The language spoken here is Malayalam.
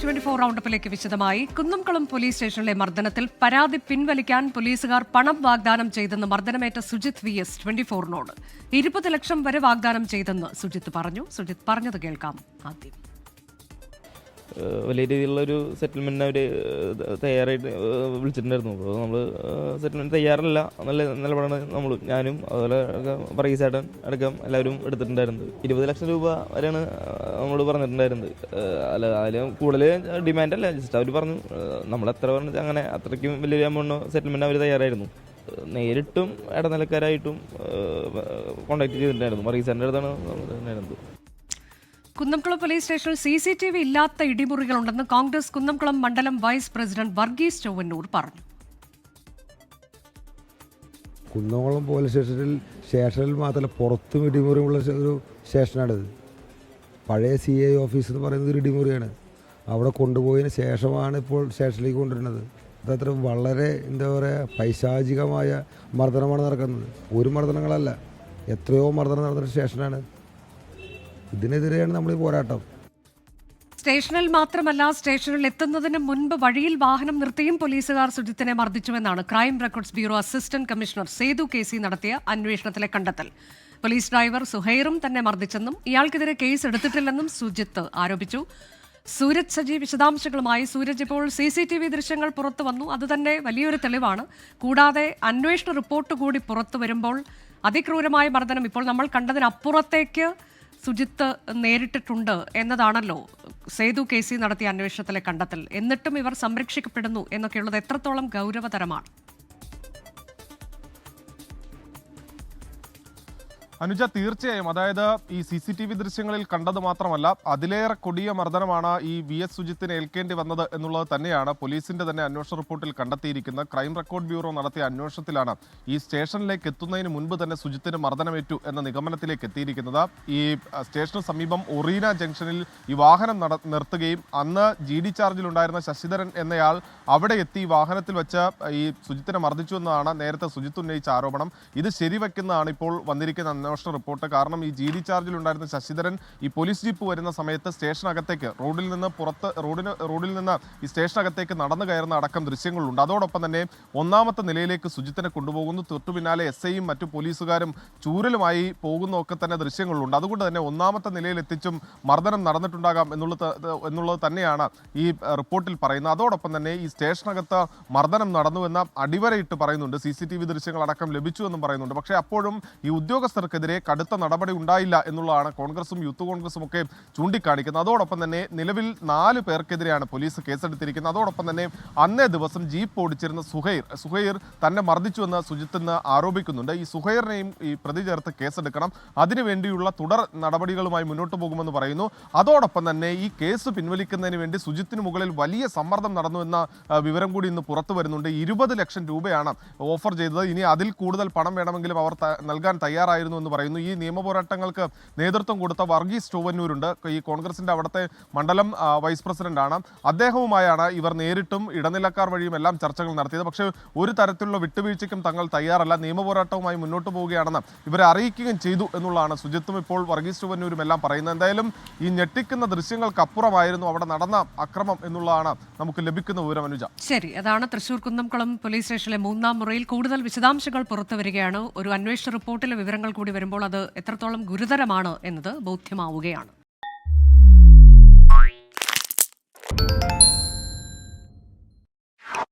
24 റൗണ്ടപ്പിലേക്ക് വിശദമായി. കുന്നംകുളം പോലീസ് സ്റ്റേഷനിലെ മർദ്ദനത്തിൽ പരാതി പിൻവലിക്കാൻ പോലീസുകാർ പണം വാഗ്ദാനം ചെയ്തെന്ന് മർദ്ദനമേറ്റ സുജിത് VS 24നോട് 20 ലക്ഷം വരെ വാഗ്ദാനം ചെയ്തെന്ന് സുജിത് പറഞ്ഞു. സുജിത് പറഞ്ഞത് കേൾക്കാം ആദ്യം. വലിയ രീതിയിലുള്ളൊരു സെറ്റിൽമെൻറ്റിന് അവർ തയ്യാറായിട്ട് വിളിച്ചിട്ടുണ്ടായിരുന്നു. അപ്പോൾ നമ്മൾ സെറ്റിൽമെൻറ്റ് തയ്യാറല്ല നല്ല നിലപാടാണ് ഞാനും അതുപോലെ പറയീസേട്ടൻ അടക്കം എല്ലാവരും എടുത്തിട്ടുണ്ടായിരുന്നത്. 20 ലക്ഷം രൂപ വരെയാണ് നമ്മളോട് പറഞ്ഞിട്ടുണ്ടായിരുന്നത്. അല്ല അതിൽ കൂടുതൽ ഡിമാൻഡല്ല, ജസ്റ്റ് അവർ പറഞ്ഞു നമ്മൾ എത്ര പറഞ്ഞു അങ്ങനെ അത്രയ്ക്കും വലിയൊരു എമൗണ്ട് സെറ്റിൽമെൻറ്റ് അവർ തയ്യാറായിരുന്നു. നേരിട്ടും ഇടനിലക്കാരായിട്ടും കോൺടാക്ട് ചെയ്തിട്ടുണ്ടായിരുന്നു. പറയീസേട്ടൻ്റെ അടുത്താണ് ഉണ്ടായിരുന്നത്. കുന്നംകുളം പോലീസ് സ്റ്റേഷനിൽ CCTV ഇല്ലാത്ത ഇടിമുറികളുണ്ടെന്ന് കോൺഗ്രസ് കുന്നംകുളം മണ്ഡലം വൈസ് പ്രസിഡന്റ് വർഗീസ് ചൊവ്വന്നൂർ പറഞ്ഞു. കുന്നംകുളം പോലീസ് സ്റ്റേഷനിൽ മാത്രമല്ല പുറത്തും ഇടിമുറിയുള്ള ഒരു സ്റ്റേഷനാണിത്. പഴയ CI ഓഫീസ് എന്ന് പറയുന്നത് ഒരു ഇടിമുറിയാണ്. അവിടെ കൊണ്ടുപോയതിന് ശേഷമാണ് ഇപ്പോൾ സ്റ്റേഷനിലേക്ക് കൊണ്ടുവരുന്നത്. അതത്ര വളരെ എന്താ പറയുക പൈശാചികമായ മർദ്ദനമാണ് നടക്കുന്നത്. ഒരു മർദ്ദനങ്ങളല്ല, എത്രയോ മർദ്ദനം നടന്ന സ്റ്റേഷനാണ്. ഇതിനെതിരെയാണ് നമ്മൾ ഈ പോരാട്ടം. സ്റ്റേഷനിൽ മാത്രമല്ല, സ്റ്റേഷനിൽ എത്തുന്നതിന് മുൻപ് വഴിയിൽ വാഹനം നിർത്തിയും പോലീസുകാർ സുജിത്തിനെ മർദ്ദിച്ചുവെന്നാണ് crime records bureau assistant commissioner Sethu KC നടത്തിയ അന്വേഷണത്തിലെ കണ്ടെത്തൽ. പോലീസ് ഡ്രൈവർ സുഹൈറും തന്നെ മർദ്ദിച്ചെന്നും ഇയാൾക്കെതിരെ കേസ് എടുത്തിട്ടില്ലെന്നും സുജിത്ത് ആരോപിച്ചു. സൂരജ് സജി വിശദാംശങ്ങളുമായി. സൂരജ്, ഇപ്പോൾ CCTV ദൃശ്യങ്ങൾ പുറത്തു വന്നു, അതുതന്നെ വലിയൊരു തെളിവാണ്. കൂടാതെ അന്വേഷണ റിപ്പോർട്ട് കൂടി പുറത്തു വരുമ്പോൾ അതിക്രൂരമായ മർദ്ദനം ഇപ്പോൾ നമ്മൾ കണ്ടതിനപ്പുറത്തേക്ക് സുജിത്ത് നേരിട്ടിട്ടുണ്ട് എന്നതാണല്ലോ സേതു KC നടത്തിയ അന്വേഷണത്തിലെ കണ്ടെത്തൽ. എന്നിട്ടും ഇവർ സംരക്ഷിക്കപ്പെടുന്നു എന്നൊക്കെയുള്ളത് എത്രത്തോളം ഗൗരവതരമാണ്? അനുജ, തീർച്ചയായും. അതായത് ഈ CCTV ദൃശ്യങ്ങളിൽ കണ്ടത് മാത്രമല്ല, അതിലേറെ കൊടിയ മർദ്ദനമാണ് ഈ VS സുജിത്തിന് ഏൽക്കേണ്ടി വന്നത് എന്നുള്ളത് തന്നെയാണ് പോലീസിന്റെ തന്നെ അന്വേഷണ റിപ്പോർട്ടിൽ കണ്ടെത്തിയിരിക്കുന്നത്. ക്രൈം റെക്കോർഡ് ബ്യൂറോ നടത്തിയ അന്വേഷണത്തിലാണ് ഈ സ്റ്റേഷനിലേക്ക് എത്തുന്നതിന് മുൻപ് തന്നെ സുജിത്തിന് മർദ്ദനമേറ്റു എന്ന നിഗമനത്തിലേക്ക് എത്തിയിരിക്കുന്നത്. ഈ സ്റ്റേഷന് സമീപം ഒറീന ജംഗ്ഷനിൽ ഈ വാഹനം നിർത്തുകയും അന്ന് GD ചാർജിലുണ്ടായിരുന്ന ശശിധരൻ എന്നയാൾ അവിടെ എത്തി വാഹനത്തിൽ വെച്ച് ഈ സുജിത്തിനെ മർദ്ദിച്ചു എന്നതാണ് നേരത്തെ സുജിത്ത് ഉന്നയിച്ച ആരോപണം. ഇത് ശരിവെക്കുന്നതാണ് ഇപ്പോൾ വന്നിരിക്കുന്ന അന്വേഷണ റിപ്പോർട്ട്. കാരണം ഈ GD ചാർജിൽ ഉണ്ടായിരുന്ന ശശിധരൻ ഈ പോലീസ് ജീപ്പ് വരുന്ന സമയത്ത് സ്റ്റേഷനകത്തേക്ക് റോഡിൽ നിന്ന് ഈ സ്റ്റേഷനകത്തേക്ക് നടന്നു കയറുന്ന അടക്കം ദൃശ്യങ്ങളുണ്ട്. അതോടൊപ്പം തന്നെ ഒന്നാമത്തെ നിലയിലേക്ക് സുജിത്തിനെ കൊണ്ടുപോകുന്നു. തൊട്ടു പിന്നാലെ SIയും മറ്റു പോലീസുകാരും ചൂരലുമായി പോകുന്നതൊക്കെ തന്നെ ദൃശ്യങ്ങളുണ്ട്. അതുകൊണ്ട് തന്നെ ഒന്നാമത്തെ നിലയിൽ എത്തിച്ചും മർദ്ദനം നടന്നിട്ടുണ്ടാകാം എന്നുള്ളത് തന്നെയാണ് ഈ റിപ്പോർട്ടിൽ പറയുന്നത്. അതോടൊപ്പം തന്നെ ഈ സ്റ്റേഷനകത്ത് മർദ്ദനം നടന്നുവെന്ന അടിവരയിട്ട് പറയുന്നുണ്ട്. CCTV ദൃശ്യങ്ങൾ അടക്കം ലഭിച്ചു എന്നും പറയുന്നുണ്ട്. പക്ഷേ അപ്പോഴും ഈ ഉദ്യോഗസ്ഥർക്കെതിരെ കടുത്ത നടപടി ഉണ്ടായില്ല എന്നുള്ളതാണ് കോൺഗ്രസും യൂത്ത് കോൺഗ്രസും ഒക്കെ ചൂണ്ടിക്കാണിക്കുന്നത്. അതോടൊപ്പം തന്നെ നിലവിൽ 4 പേർക്കെതിരെയാണ് പോലീസ് കേസെടുത്തിരിക്കുന്നത്. അതോടൊപ്പം തന്നെ അന്നേ ദിവസം ജീപ്പ് ഓടിച്ചിരുന്ന സുഹൈർ തന്നെ മർദ്ദിച്ചുവെന്ന് സുജിത്ത് ആരോപിക്കുന്നുണ്ട്. ഈ സുഹൈറിനെയും ഈ പ്രതി ചേർത്ത് കേസെടുക്കണം, അതിനുവേണ്ടിയുള്ള തുടർ നടപടികളുമായി മുന്നോട്ട് പോകുമെന്ന് പറയുന്നു. അതോടൊപ്പം തന്നെ ഈ കേസ് പിൻവലിക്കുന്നതിന് വേണ്ടി സുജിത്തിന് മുകളിൽ വലിയ സമ്മർദ്ദം നടന്നുവെന്ന വിവരം കൂടി ഇന്ന് പുറത്തു വരുന്നുണ്ട്. 20 ലക്ഷം രൂപയാണ് ഓഫർ ചെയ്തത്. ഇനി അതിൽ കൂടുതൽ പണം വേണമെങ്കിലും അവർ നൽകാൻ തയ്യാറായിരുന്നു എന്ന് പറയുന്നു. ഈ നിയമ പോരാട്ടങ്ങൾക്ക് നേതൃത്വം കൊടുത്ത വർഗീസ് ചൊവ്വന്നൂരുണ്ട്, ഈ കോൺഗ്രസിന്റെ അവിടുത്തെ മണ്ഡലം വൈസ് പ്രസിഡന്റാണ്. അദ്ദേഹവുമായാണ് ഇവർ നേരിട്ടും ഇടനിലക്കാർ വഴിയും എല്ലാം ചർച്ചകൾ നടത്തിയത്. പക്ഷേ ഒരു തരത്തിലുള്ള വിട്ടുവീഴ്ചയ്ക്കും തങ്ങൾ തയ്യാറല്ല, നിയമ പോരാട്ടവുമായി മുന്നോട്ട് പോവുകയാണെന്ന് ഇവരെ അറിയിക്കുകയും ചെയ്തു എന്നുള്ളതാണ് സുജിത്തും ഇപ്പോൾ വർഗീസ് ചൊവ്വന്നൂരും എല്ലാം പറയുന്നത്. എന്തായാലും ഈ ഞെട്ടിക്കുന്ന ദൃശ്യങ്ങൾക്കപ്പുറമായിരുന്നു അവിടെ നടന്ന അക്രമം എന്നുള്ളതാണ് നമുക്ക് ലഭിക്കുന്ന വിവരം. അനുജ, ശരി, അതാണ് തൃശൂർ കുന്നംകുളം പോലീസ് സ്റ്റേഷനിലെ 3ാം മുറിയിൽ കൂടുതൽ വിശദാംശങ്ങൾ പുറത്തു വരികയാണ്. ഒരു അന്വേഷണ റിപ്പോർട്ടിലെ വിവരങ്ങൾ കൂടി വരുമ്പോൾ അത് എത്രത്തോളം ഗുരുതരമാണ് എന്നത് ബോധ്യമാവുകയാണ്.